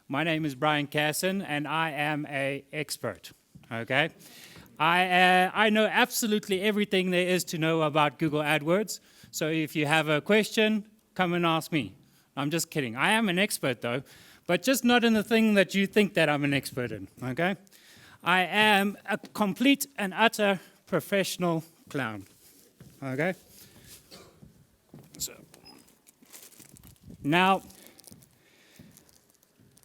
My name is Bryan Casson, and I am an expert, okay? I know absolutely everything there is to know about Google AdWords, so if you have a question, come and ask me. I'm just kidding. I am an expert, though, but just not in the thing that you think that I'm an expert in, okay? I am a complete and utter professional clown, okay? So, now,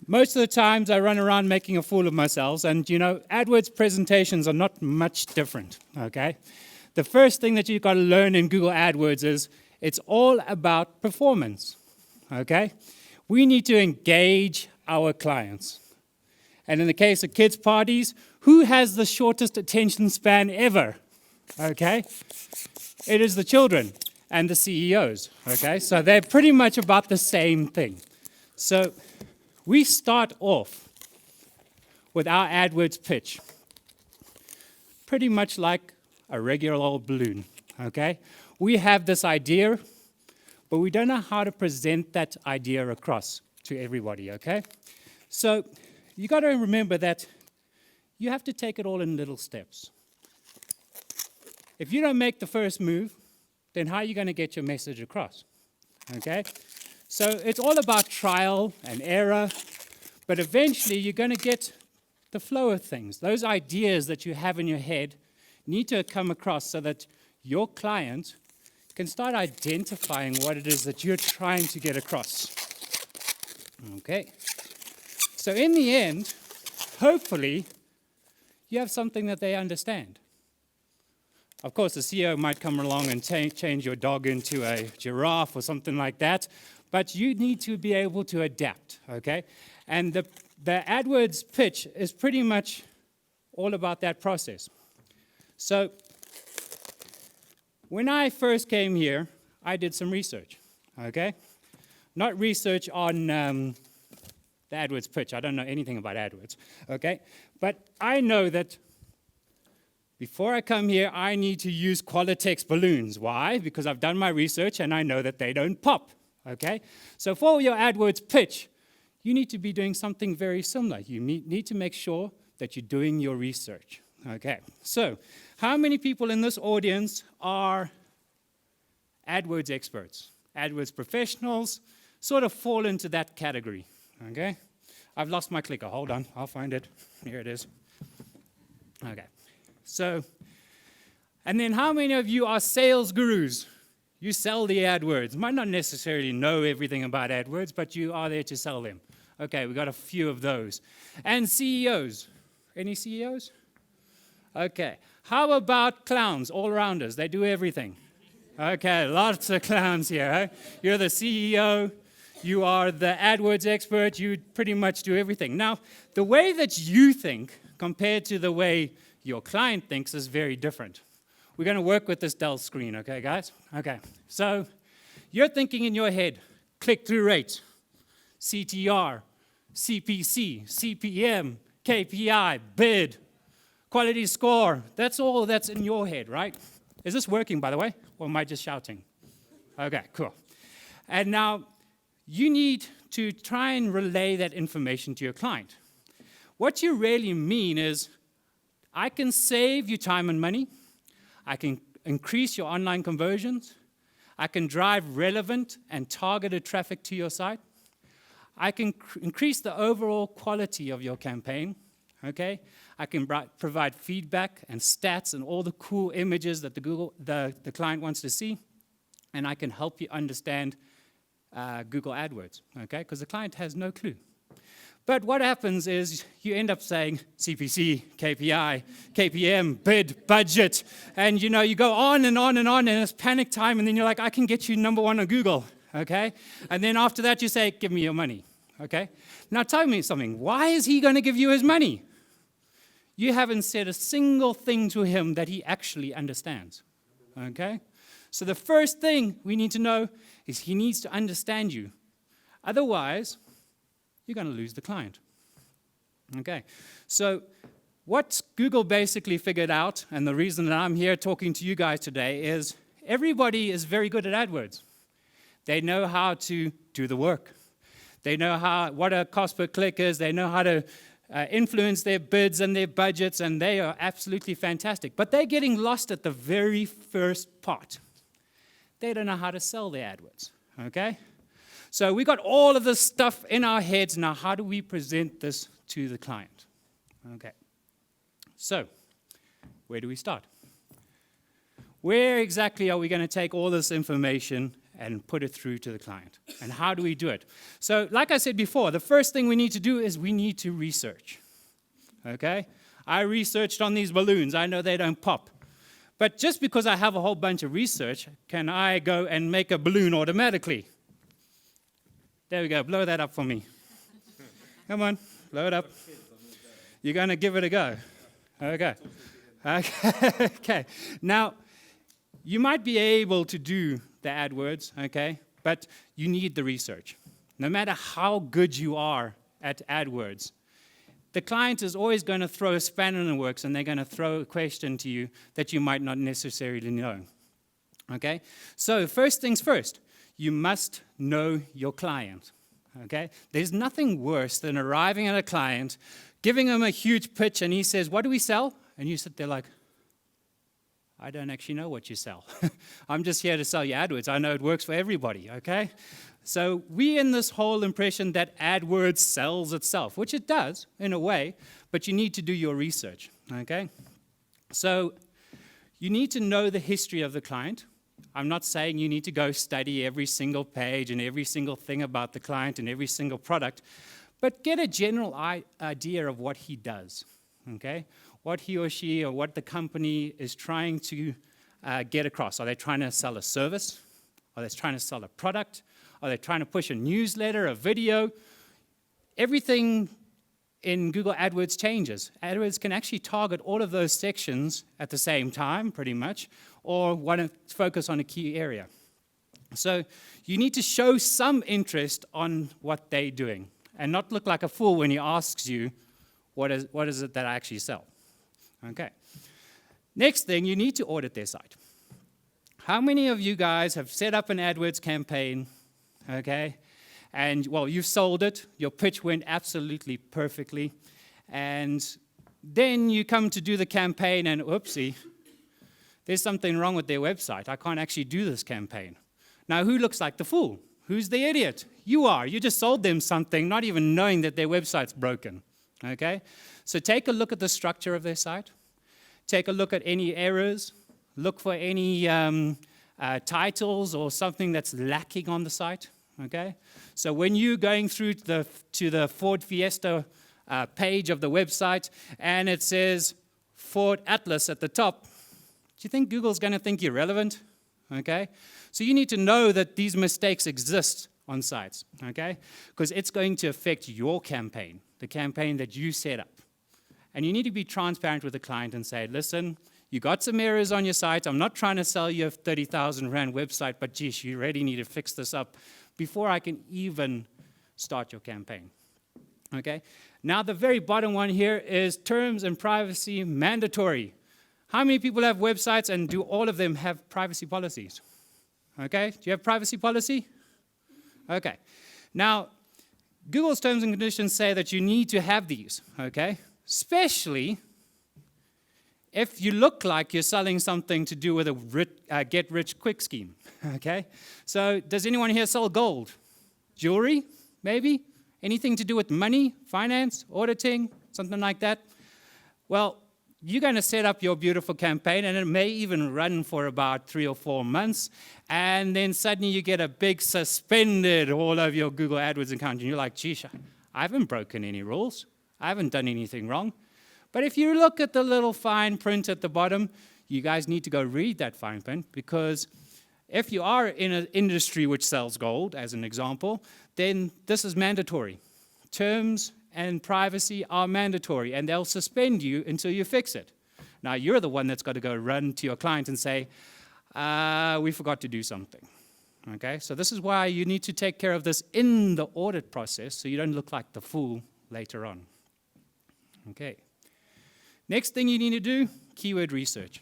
most of the times I run around making a fool of myself, and you know, AdWords presentations are not much different, okay? The first thing that you've got to learn in Google AdWords is it's all about performance, okay? We need to engage our clients. And in the case of kids' parties, who has the shortest attention span ever, okay? It is the children and the CEOs, okay? So they're pretty much about the same thing. So we start off with our AdWords pitch, pretty much like a regular old balloon, okay? We have this idea, but we don't know how to present that idea across to everybody, okay? So you got to remember that you have to take it all in little steps. If you don't make the first move, then how are you going to get your message across, okay? So it's all about trial and error, but eventually you're going to get the flow of things. Those ideas that you have in your head need to come across so that your client can start identifying what it is that you're trying to get across. Okay? So in the end, hopefully, you have something that they understand. Of course, the CEO might come along and change your dog into a giraffe or something like that, but you need to be able to adapt, okay? And the AdWords pitch is pretty much all about that process. So when I first came here, I did some research, okay? Not research on the AdWords pitch. I don't know anything about AdWords, okay? But I know that before I come here, I need to use Qualitex balloons. Why? Because I've done my research and I know that they don't pop, okay? So for your AdWords pitch, you need to be doing something very similar. You need to make sure that you're doing your research, okay? So how many people in this audience are AdWords experts? AdWords professionals sort of fall into that category, okay? I've lost my clicker. Hold on. I'll find it. Here it is. Okay. So, and then how many of you are sales gurus? You sell the AdWords. Might not necessarily know everything about AdWords, but you are there to sell them. Okay, we got a few of those. And CEOs. Any CEOs? Okay. How about clowns, all-rounders? They do everything. Okay, lots of clowns here. Huh? You're the CEO. You are the AdWords expert. You pretty much do everything. Now, the way that you think compared to the way your client thinks is very different. We're going to work with this Dell screen, okay, guys? Okay. So you're thinking in your head, click-through rate, CTR, CPC, CPM, KPI, bid, quality score. That's all that's in your head, right? Is this working, by the way, or am I just shouting? Okay, cool. And now you need to try and relay that information to your client. What you really mean is, I can save you time and money. I can increase your online conversions. I can drive relevant and targeted traffic to your site. I can increase the overall quality of your campaign, okay? I can provide feedback and stats and all the cool images that the client wants to see. And I can help you understand Google AdWords, okay? Because the client has no clue. But what happens is you end up saying CPC, KPI, KPM, bid, budget, and you know, you go on and on and on, and it's panic time, and then you're like, I can get you number one on Google, okay? And then after that, you say, give me your money, okay? Now tell me something. Why is he going to give you his money? You haven't said a single thing to him that he actually understands, okay? So the first thing we need to know is he needs to understand you. Otherwise, you're going to lose the client. Okay, so what Google basically figured out, and the reason that I'm here talking to you guys today, is everybody is very good at AdWords. They know how to do the work. They know what a cost per click is. They know how to influence their bids and their budgets, and they are absolutely fantastic. But they're getting lost at the very first part. They don't know how to sell their AdWords, okay? So we got all of this stuff in our heads. Now, how do we present this to the client? Okay. So, where do we start? Where exactly are we going to take all this information and put it through to the client? And how do we do it? So, like I said before, the first thing we need to do is we need to research. Okay? I researched on these balloons. I know they don't pop. But just because I have a whole bunch of research, can I go and make a balloon automatically? There we go. Blow that up for me. Come on. Blow it up. You're going to give it a go. Okay. Okay. Now, you might be able to do the AdWords, okay, but you need the research. No matter how good you are at AdWords, the client is always going to throw a spanner in the works, and they're going to throw a question to you that you might not necessarily know. Okay? So first things first, you must know your client. Okay? There's nothing worse than arriving at a client, giving him a huge pitch, and he says, "What do we sell?" And you sit there like, "I don't actually know what you sell. I'm just here to sell you AdWords. I know it works for everybody," okay? So we in this whole impression that AdWords sells itself, which it does in a way, but you need to do your research, okay? So you need to know the history of the client. I'm not saying you need to go study every single page and every single thing about the client and every single product, but get a general idea of what he does, okay? What he or she or what the company is trying to get across. Are they trying to sell a service? Are they trying to sell a product? Are they trying to push a newsletter, a video? Everything in Google AdWords changes. AdWords can actually target all of those sections at the same time, pretty much, or want to focus on a key area. So you need to show some interest on what they're doing and not look like a fool when he asks you, what is it that I actually sell? Okay. Next thing, you need to audit their site. How many of you guys have set up an AdWords campaign, okay, and, well, you've sold it, your pitch went absolutely perfectly, and then you come to do the campaign and, oopsie, there's something wrong with their website. I can't actually do this campaign. Now, who looks like the fool? Who's the idiot? You are. You just sold them something, not even knowing that their website's broken, okay? So take a look at the structure of their site. Take a look at any errors. Look for any titles or something that's lacking on the site. Okay? So when you're going through to the Ford Fiesta page of the website and it says Ford Atlas at the top, do you think Google's going to think you're relevant? Okay? So you need to know that these mistakes exist on sites. Okay? Because it's going to affect your campaign, the campaign that you set up. And you need to be transparent with the client and say, listen, you got some errors on your site. I'm not trying to sell you a 30,000 Rand website, but geez, you really need to fix this up before I can even start your campaign. Okay? Now, the very bottom one here is terms and privacy mandatory. How many people have websites and do all of them have privacy policies? Okay? Do you have privacy policy? Okay. Now, Google's terms and conditions say that you need to have these, okay? Especially if you look like you're selling something to do with a get-rich-quick scheme, okay? So does anyone here sell gold? Jewelry, maybe? Anything to do with money, finance, auditing, something like that? Well, you're going to set up your beautiful campaign, and it may even run for about 3 or 4 months, and then suddenly you get a big suspended all over your Google AdWords account, and you're like, geez, I haven't broken any rules. I haven't done anything wrong. But if you look at the little fine print at the bottom, you guys need to go read that fine print, because if you are in an industry which sells gold, as an example, then this is mandatory. Terms and privacy are mandatory, and they'll suspend you until you fix it. Now, you're the one that's got to go run to your client and say, we forgot to do something. Okay? So this is why you need to take care of this in the audit process so you don't look like the fool later on. Okay. Next thing you need to do, keyword research.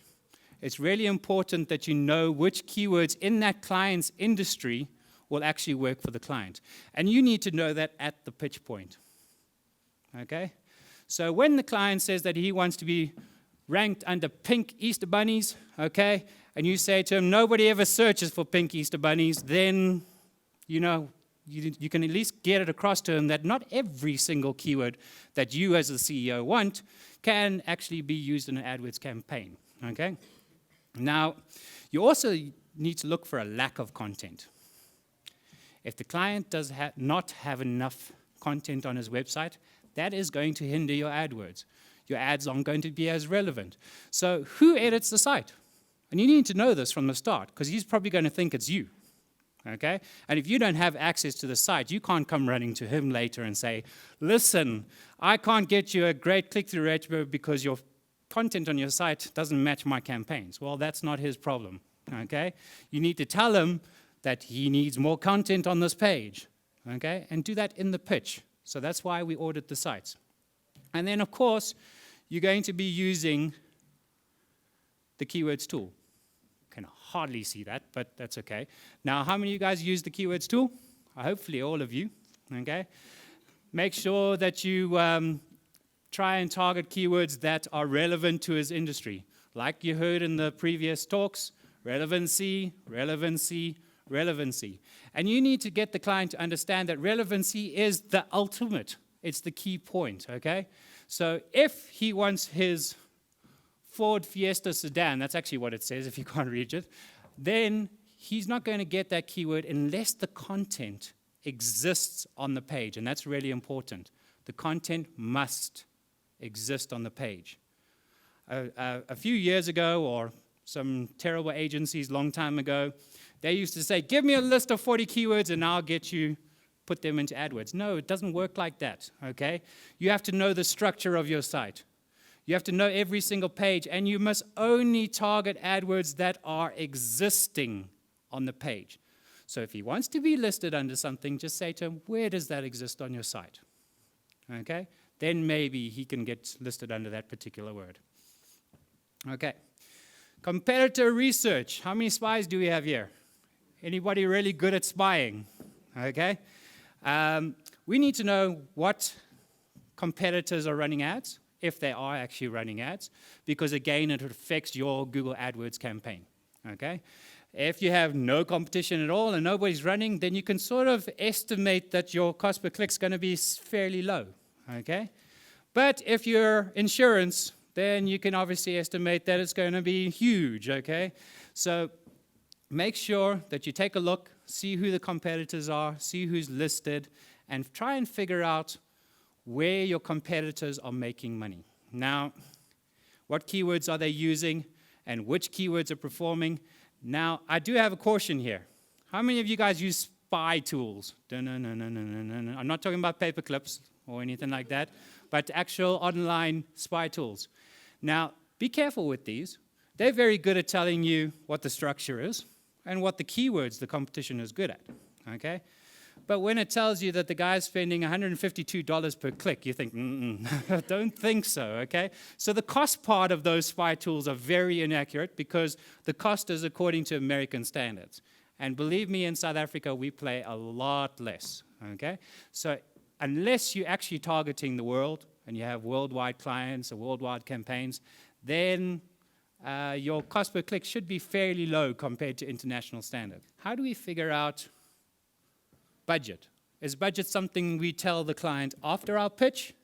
It's really important that you know which keywords in that client's industry will actually work for the client. And you need to know that at the pitch point. Okay? So when the client says that he wants to be ranked under pink Easter bunnies, okay, and you say to him, nobody ever searches for pink Easter bunnies, then, you know, you can at least get it across to him that not every single keyword that you as the CEO want can actually be used in an AdWords campaign, okay? Now, you also need to look for a lack of content. If the client does not have enough content on his website, that is going to hinder your AdWords. Your ads aren't going to be as relevant. So who edits the site? And you need to know this from the start, because he's probably going to think it's you. Okay? And if you don't have access to the site, you can't come running to him later and say, listen, I can't get you a great click-through rate because your content on your site doesn't match my campaigns. Well, that's not his problem. Okay? You need to tell him that he needs more content on this page. Okay? And do that in the pitch. So that's why we audit the sites. And then, of course, you're going to be using the keywords tool. Can hardly see that, but that's okay. Now, how many of you guys use the keywords tool? Hopefully all of you, okay? Make sure that you try and target keywords that are relevant to his industry. Like you heard in the previous talks, relevancy, relevancy, relevancy. And you need to get the client to understand that relevancy is the ultimate. It's the key point, okay? So if he wants his Ford Fiesta sedan, that's actually what it says if you can't read it, then he's not going to get that keyword unless the content exists on the page, and that's really important. The content must exist on the page. A few years ago, or some terrible agencies long time ago, they used to say, give me a list of 40 keywords and I'll get you, put them into AdWords. No, it doesn't work like that, okay? You have to know the structure of your site. You have to know every single page, and you must only target AdWords that are existing on the page. So if he wants to be listed under something, just say to him, where does that exist on your site? Okay? Then maybe he can get listed under that particular word. Okay. Competitor research. How many spies do we have here? Anybody really good at spying? Okay. We need to know what competitors are running ads, if they are actually running ads, because again, it affects your Google AdWords campaign, okay? If you have no competition at all and nobody's running, then you can sort of estimate that your cost per click is going to be fairly low, okay? But if you're insurance, then you can obviously estimate that it's going to be huge, okay? So make sure that you take a look, see who the competitors are, see who's listed, and try and figure out where your competitors are making money. Now, what keywords are they using and which keywords are performing? Now, I do have a caution here. How many of you guys use spy tools? No. I'm not talking about paper clips or anything like that, but actual online spy tools. Now, be careful with these. They're very good at telling you what the structure is and what the keywords the competition is good at, okay? But when it tells you that the guy's spending $152 per click, you think, don't think so, okay? So the cost part of those spy tools are very inaccurate because the cost is according to American standards. And believe me, in South Africa, we pay a lot less, okay? So unless you're actually targeting the world and you have worldwide clients or worldwide campaigns, then your cost per click should be fairly low compared to international standard. How do we figure out budget? Is budget something we tell the client after our pitch,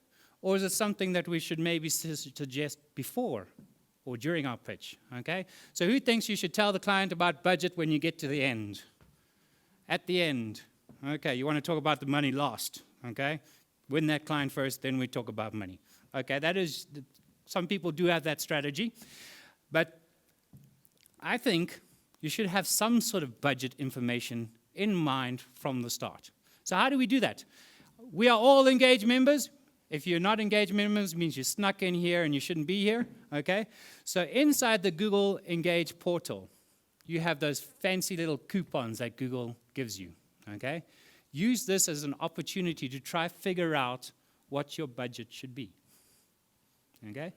or is it something that we should maybe suggest before or during our pitch? Okay? So who thinks you should tell the client about budget when you get to the end? At the end. Okay, you want to talk about the money lost. Okay? Win that client first, then we talk about money. Okay, that is, some people do have that strategy, but I think you should have some sort of budget information in mind from the start. So how do we do that? We are all engaged members. If you're not engaged members, it means you snuck in here and you shouldn't be here, okay? So inside the Google Engage portal, you have those fancy little coupons that Google gives you, okay? Use this as an opportunity to try figure out what your budget should be, okay?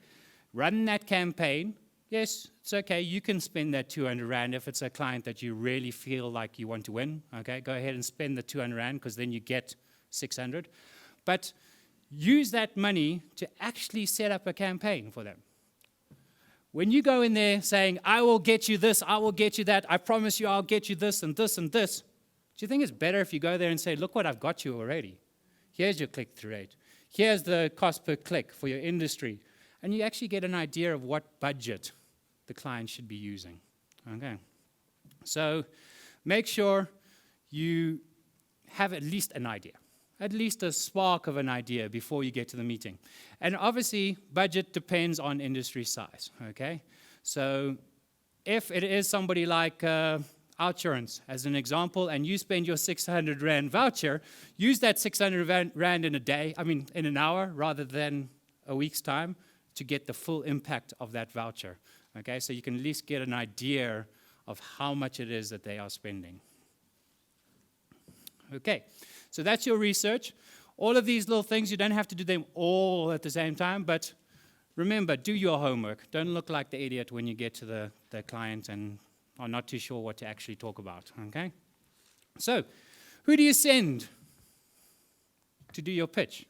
Run that campaign yes, it's okay. You can spend that 200 Rand if it's a client that you really feel like you want to win. Okay, go ahead and spend the 200 Rand because then you get 600. But use that money to actually set up a campaign for them. When you go in there saying, I will get you this, I will get you that, I promise you I'll get you this and this and this, do you think it's better if you go there and say, look what I've got you already? Here's your click-through rate. Here's the cost per click for your industry. And you actually get an idea of what budget the client should be using. Okay. So make sure you have at least an idea, at least a spark of an idea before you get to the meeting. And obviously, budget depends on industry size. Okay. So if it is somebody like Outsurance, as an example, and you spend your 600 Rand voucher, use that 600 Rand in in an hour rather than a week's time to get the full impact of that voucher. Okay, so you can at least get an idea of how much it is that they are spending. Okay, so that's your research. All of these little things, you don't have to do them all at the same time, but remember, do your homework. Don't look like the idiot when you get to the client and are not too sure what to actually talk about, okay? So, who do you send to do your pitch?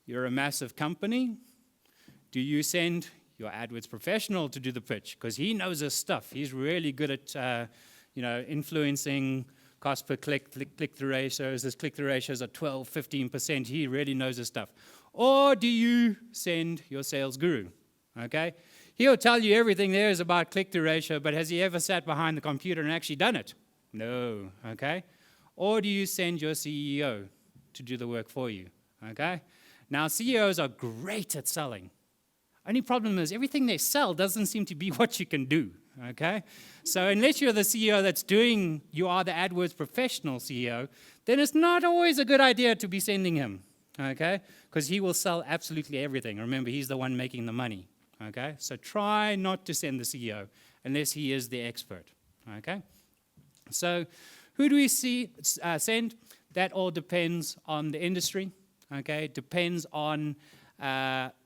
You're a massive company. Do you send your AdWords professional to do the pitch? Because he knows his stuff. He's really good at, influencing cost per click-through ratios. His click-through ratios are 12, 15%. He really knows his stuff. Or do you send your sales guru, okay? He'll tell you everything there is about click-through ratio, but has he ever sat behind the computer and actually done it? No, okay? Or do you send your CEO to do the work for you, okay? Now, CEOs are great at selling. Only problem is everything they sell doesn't seem to be what you can do, okay? So unless you're the CEO you are the AdWords professional CEO, then it's not always a good idea to be sending him, okay? Because he will sell absolutely everything. Remember, he's the one making the money. Okay, so try not to send the CEO unless he is the expert. Okay, so who do we send? That all depends on the industry. Okay, depends on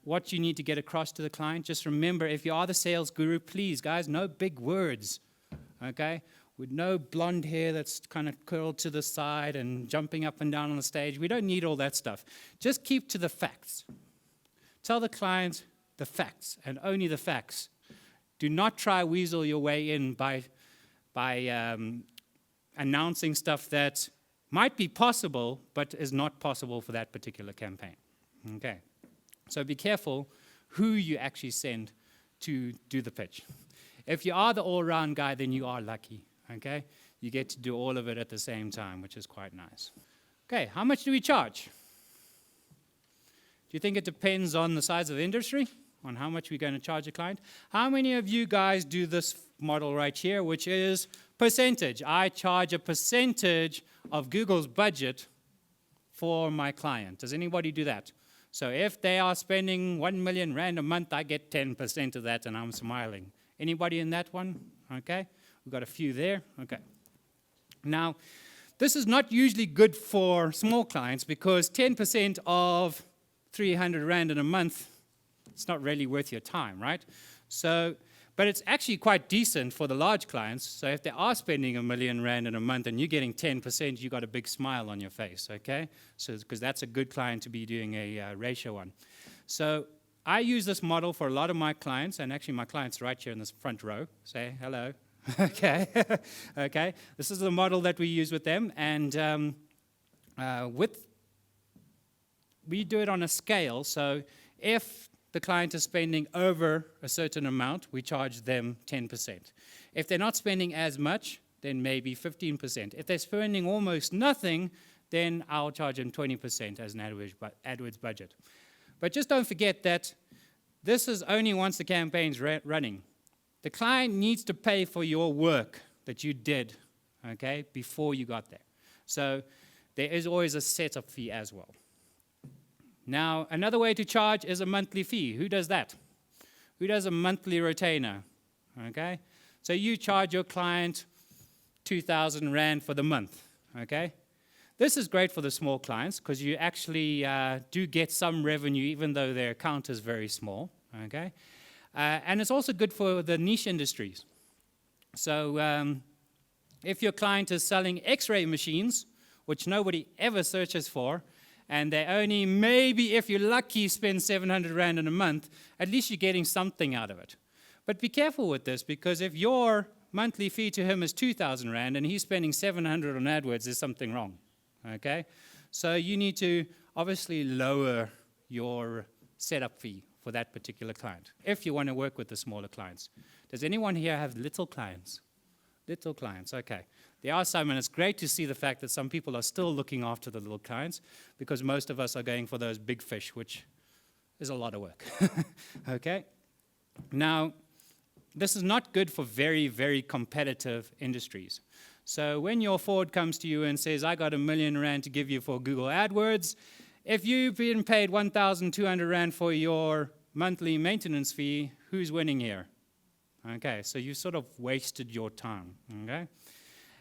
what you need to get across to the client. Just remember, if you are the sales guru, please, guys, no big words. Okay, with no blonde hair that's kind of curled to the side and jumping up and down on the stage. We don't need all that stuff. Just keep to the facts. Tell the client the facts, and only the facts. Do not try weasel your way in by announcing stuff that might be possible, but is not possible for that particular campaign. Okay, so be careful who you actually send to do the pitch. If you are the all-round guy, then you are lucky. Okay, you get to do all of it at the same time, which is quite nice. Okay, how much do we charge? Do you think it depends on the size of the industry, on how much we're going to charge a client? How many of you guys do this model right here, which is percentage? I charge a percentage of Google's budget for my client. Does anybody do that? So if they are spending 1 million Rand a month, I get 10% of that, and I'm smiling. Anybody in that one? Okay, we've got a few there. Okay. Now, this is not usually good for small clients because 10% of 300 Rand in a month, it's not really worth your time, right? So, but it's actually quite decent for the large clients. So if they are spending 1 million Rand in a month and you're getting 10%, you got a big smile on your face, okay? So, because that's a good client to be doing a ratio on. So I use this model for a lot of my clients, and actually my clients right here in this front row. Say hello, okay? Okay, this is the model that we use with them, and we do it on a scale. So if the client is spending over a certain amount, we charge them 10%. If they're not spending as much, then maybe 15%. If they're spending almost nothing, then I'll charge them 20% as an AdWords budget. But just don't forget that this is only once the campaign's running. The client needs to pay for your work that you did, okay, before you got there. So there is always a setup fee as well. Now, another way to charge is a monthly fee. Who does that? Who does a monthly retainer? Okay? So you charge your client 2,000 Rand for the month. Okay? This is great for the small clients because you actually do get some revenue even though their account is very small. Okay? And it's also good for the niche industries. So if your client is selling X-ray machines, which nobody ever searches for, and they only maybe, if you're lucky, spend 700 Rand in a month, at least you're getting something out of it. But be careful with this, because if your monthly fee to him is 2,000 Rand and he's spending 700 on AdWords, there's something wrong, okay? So you need to obviously lower your setup fee for that particular client, if you want to work with the smaller clients. Does anyone here have little clients? Little clients, okay. There are some, and it's great to see the fact that some people are still looking after the little clients, because most of us are going for those big fish, which is a lot of work, okay? Now, this is not good for very, very competitive industries. So when your Ford comes to you and says, I got R1 million to give you for Google AdWords, if you've been paid 1,200 Rand for your monthly maintenance fee, who's winning here? Okay, so you sort of wasted your time, okay?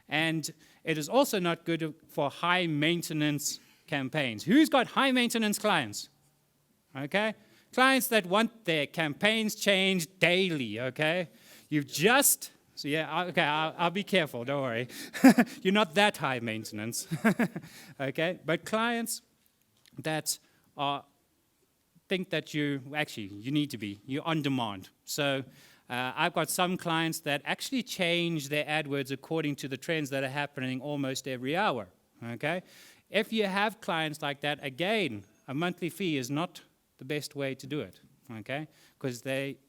And it is also not good for high maintenance campaigns. Who's got high maintenance clients? Okay? Clients that want their campaigns changed daily, okay? You've just, so yeah, okay, I'll be careful, don't worry. You're not that high maintenance, okay? But clients that think that you need to be, you're on demand. So I've got some clients that actually change their AdWords according to the trends that are happening almost every hour, okay? If you have clients like that, again, a monthly fee is not the best way to do it, okay? Because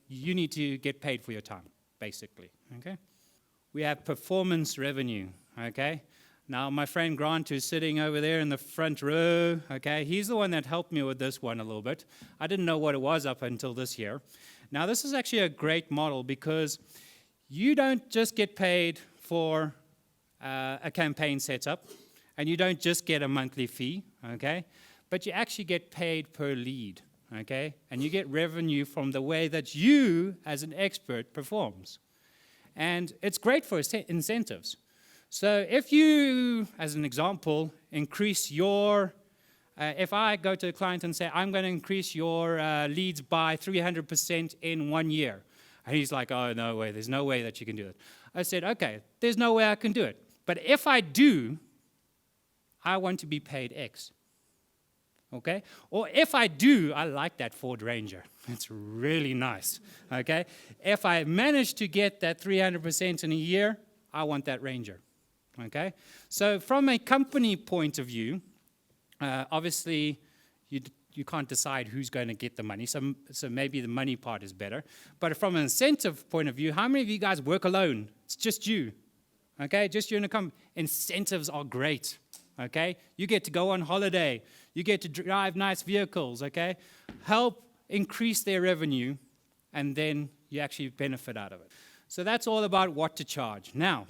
you need to get paid for your time, basically, okay? We have performance revenue, okay? Now, my friend Grant, who's sitting over there in the front row, okay, he's the one that helped me with this one a little bit. I didn't know what it was up until this year. Now, this is actually a great model, because you don't just get paid for a campaign setup, and you don't just get a monthly fee, okay? But you actually get paid per lead, okay? And you get revenue from the way that you, as an expert, performs. And it's great for incentives. So if you, as an example, increase your, if I go to a client and say, I'm going to increase your leads by 300% in 1 year, and he's like, oh, no way, there's no way that you can do it. I said, okay, there's no way I can do it. But if I do, I want to be paid X. Okay? Or if I do, I like that Ford Ranger. It's really nice. Okay? If I manage to get that 300% in a year, I want that Ranger. Okay? So from a company point of view, obviously you can't decide who's going to get the money, so maybe the money part is better. But from an incentive point of view, how many of you guys work alone? It's just you. Okay? Just you in a company. Incentives are great. Okay? You get to go on holiday. You get to drive nice vehicles. Okay? Help increase their revenue, and then you actually benefit out of it. So that's all about what to charge. Now,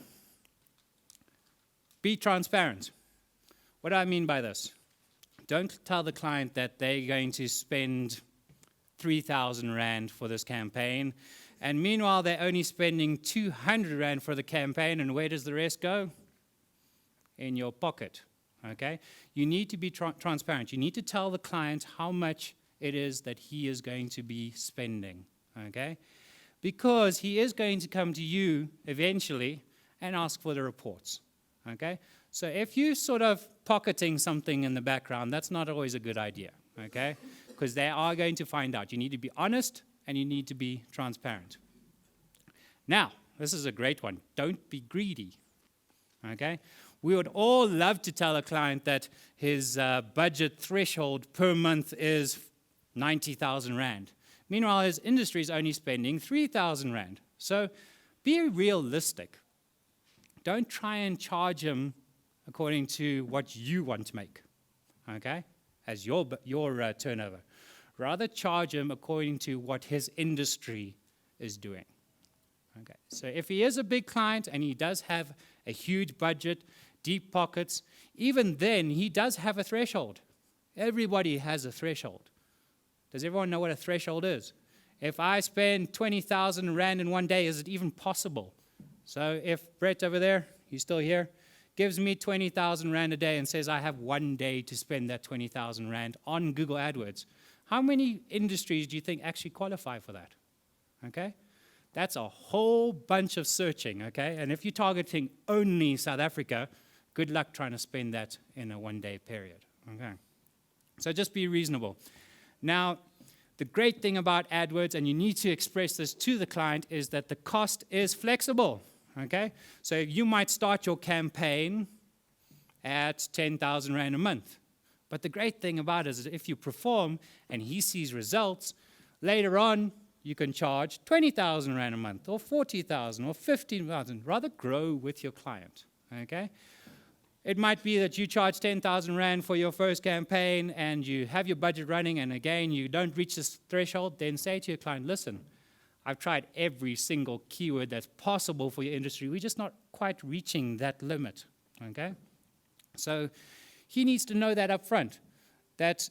be transparent. What do I mean by this? Don't tell the client that they're going to spend 3,000 Rand for this campaign, and meanwhile they're only spending 200 Rand for the campaign, and where does the rest go? In your pocket, okay? You need to be transparent. You need to tell the client how much it is that he is going to be spending, okay? Because he is going to come to you eventually and ask for the reports. Okay? So if you're sort of pocketing something in the background, that's not always a good idea, okay? Because they are going to find out. You need to be honest, and you need to be transparent. Now, this is a great one. Don't be greedy, okay? We would all love to tell a client that his budget threshold per month is 90,000 Rand. Meanwhile, his industry is only spending 3,000 Rand. So be realistic. Don't try and charge him according to what you want to make, okay, as your turnover. Rather charge him according to what his industry is doing. Okay, so if he is a big client and he does have a huge budget, deep pockets, even then he does have a threshold. Everybody has a threshold. Does everyone know what a threshold is? If I spend 20,000 Rand in 1 day, is it even possible? So if Brett over there, he's still here, gives me 20,000 Rand a day and says I have 1 day to spend that 20,000 Rand on Google AdWords, how many industries do you think actually qualify for that? okay? That's a whole bunch of searching, okay? And if you're targeting only South Africa, good luck trying to spend that in a one-day period, okay? So just be reasonable. Now, the great thing about AdWords, and you need to express this to the client, is that the cost is flexible, okay? So you might start your campaign at 10,000 Rand a month. But the great thing about it is that if you perform and he sees results, later on, you can charge 20,000 Rand a month, or 40,000, or 15,000. Rather grow with your client, okay? It might be that you charge 10,000 Rand for your first campaign and you have your budget running and again, you don't reach this threshold, then say to your client, listen, I've tried every single keyword that's possible for your industry. We're just not quite reaching that limit, okay? So he needs to know that up front, that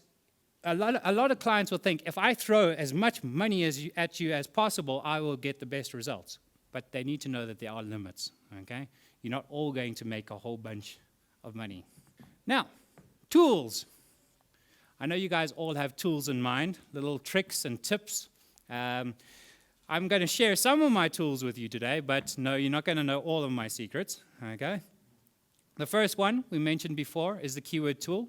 a lot of clients will think, if I throw as much money at you as possible, I will get the best results. But they need to know that there are limits, okay? You're not all going to make a whole bunch of money. Now, tools. I know you guys all have tools in mind, little tricks and tips. I'm going to share some of my tools with you today, but no, you're not going to know all of my secrets, okay? The first one we mentioned before is the keyword tool.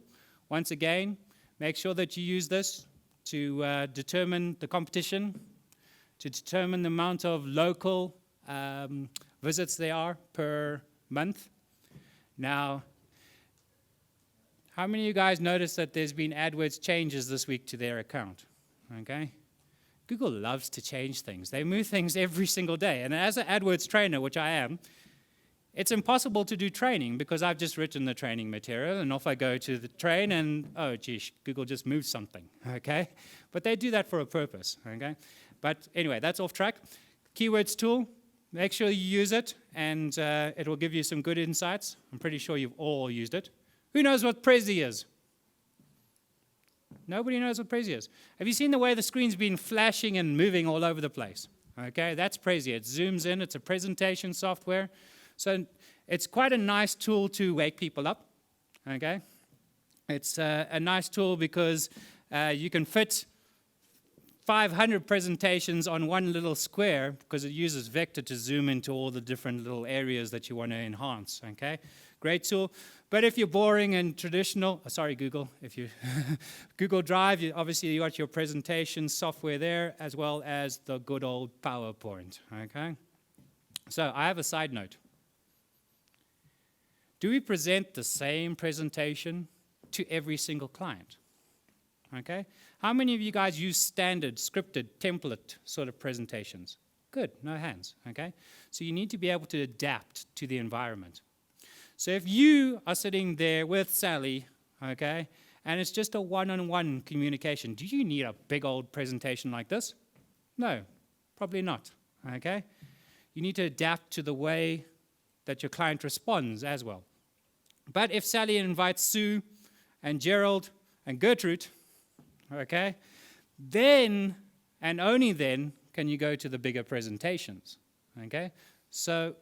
Once again, make sure that you use this to determine the competition, to determine the amount of local visits there are per month. Now, how many of you guys noticed that there's been AdWords changes this week to their account? Okay? Google loves to change things. They move things every single day. And as an AdWords trainer, which I am, it's impossible to do training because I've just written the training material and off I go to the train and, oh, geez, Google just moved something, okay? But they do that for a purpose, okay? But anyway, that's off track. Keywords tool, make sure you use it and it will give you some good insights. I'm pretty sure you've all used it. Who knows what Prezi is? Nobody knows what Prezi is. Have you seen the way the screen's been flashing and moving all over the place? Okay, that's Prezi. It zooms in. It's a presentation software. So it's quite a nice tool to wake people up, okay? It's a nice tool because you can fit 500 presentations on one little square because it uses vector to zoom into all the different little areas that you want to enhance, okay? Great tool. But if you're boring and traditional, sorry, Google, if you Google Drive, obviously you got your presentation software there as well as the good old PowerPoint, okay? So I have a side note. Do we present the same presentation to every single client? Okay? How many of you guys use standard, scripted, template sort of presentations? Good, no hands, okay? So you need to be able to adapt to the environment. So if you are sitting there with Sally, okay, and it's just a one-on-one communication, do you need a big old presentation like this? No, probably not, okay? You need to adapt to the way that your client responds as well. But if Sally invites Sue and Gerald and Gertrude, okay, then and only then can you go to the bigger presentations, okay? So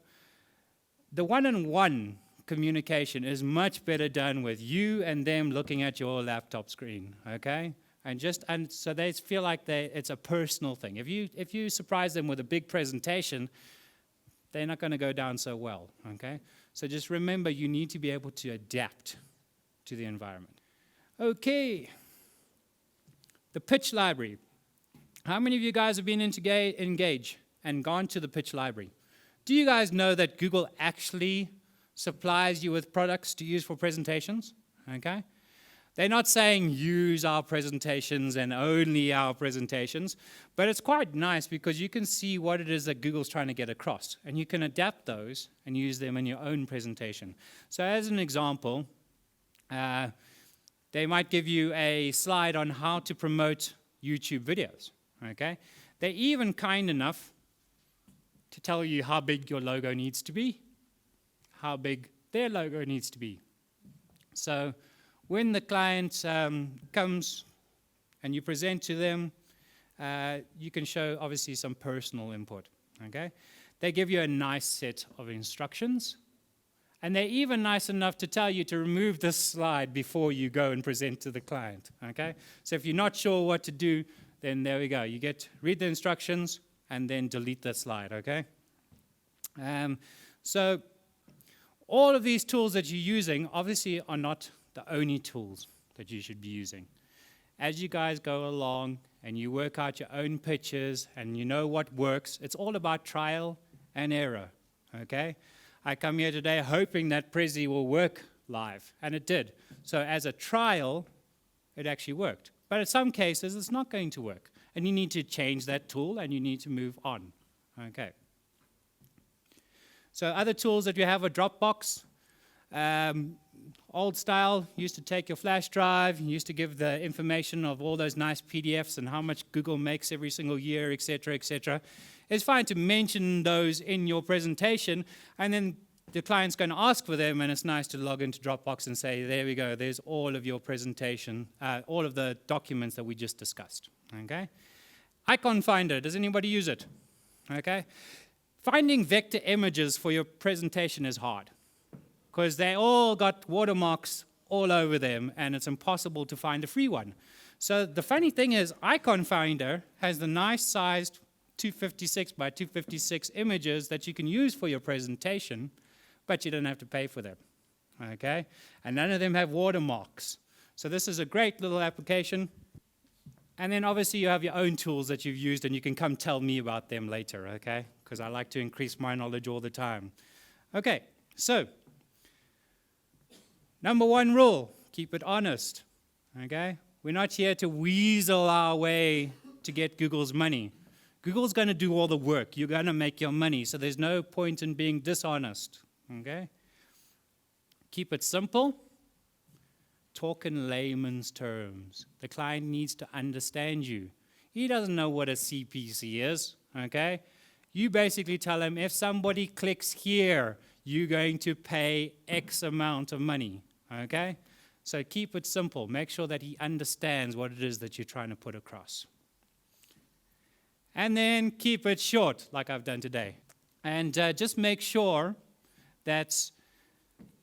the one-on-one communication is much better done with you and them looking at your laptop screen, okay? And so they feel like it's a personal thing. If you surprise them with a big presentation, they're not going to go down so well, okay? So just remember, you need to be able to adapt to the environment. Okay. The pitch library. How many of you guys have been into Engage and gone to the pitch library? Do you guys know that Google actually supplies you with products to use for presentations? Okay? They're not saying use our presentations and only our presentations, but it's quite nice because you can see what it is that Google's trying to get across, and you can adapt those and use them in your own presentation. So as an example, they might give you a slide on how to promote YouTube videos, okay? They're even kind enough to tell you how big your logo needs to be, how big their logo needs to be. So when the client comes and you present to them, you can show obviously some personal input, okay? They give you a nice set of instructions, and they're even nice enough to tell you to remove this slide before you go and present to the client, okay? So if you're not sure what to do, then there we go. You read the instructions, and then delete that slide, okay? So all of these tools that you're using obviously are not the only tools that you should be using. As you guys go along and you work out your own pitches and you know what works, it's all about trial and error, okay? I come here today hoping that Prezi will work live, and it did. So as a trial, it actually worked. But in some cases, it's not going to work, and you need to change that tool and you need to move on, okay? So other tools that you have are Dropbox. Old style, used to take your flash drive, used to give the information of all those nice PDFs and how much Google makes every single year, etc., etc. It's fine to mention those in your presentation, and then the client's going to ask for them, and it's nice to log into Dropbox and say, there we go, there's all of your presentation, all of the documents that we just discussed, okay? Icon Finder, does anybody use it? Okay? Finding vector images for your presentation is hard, because they all got watermarks all over them, and it's impossible to find a free one. So the funny thing is, Icon Finder has the nice sized 256 by 256 images that you can use for your presentation, but you don't have to pay for them, okay? And none of them have watermarks. So this is a great little application. And then obviously you have your own tools that you've used, and you can come tell me about them later, okay? Because I like to increase my knowledge all the time. Okay, so number one rule, keep it honest, okay? We're not here to weasel our way to get Google's money. Google's going to do all the work. You're going to make your money, so there's no point in being dishonest, okay? Keep it simple. Talk in layman's terms. The client needs to understand you. He doesn't know what a CPC is, okay? You basically tell him, if somebody clicks here, you're going to pay X amount of money, okay? So keep it simple. Make sure that he understands what it is that you're trying to put across. And then keep it short, like I've done today. And just make sure that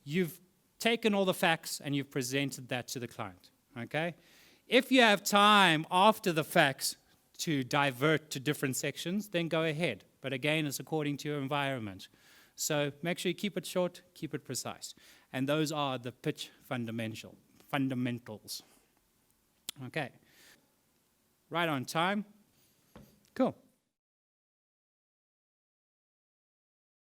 you've taken all the facts and you've presented that to the client, okay? If you have time after the facts to divert to different sections, then go ahead. But again, it's according to your environment. So make sure you keep it short, keep it precise. And those are the pitch fundamentals. Okay. Right on time. Cool.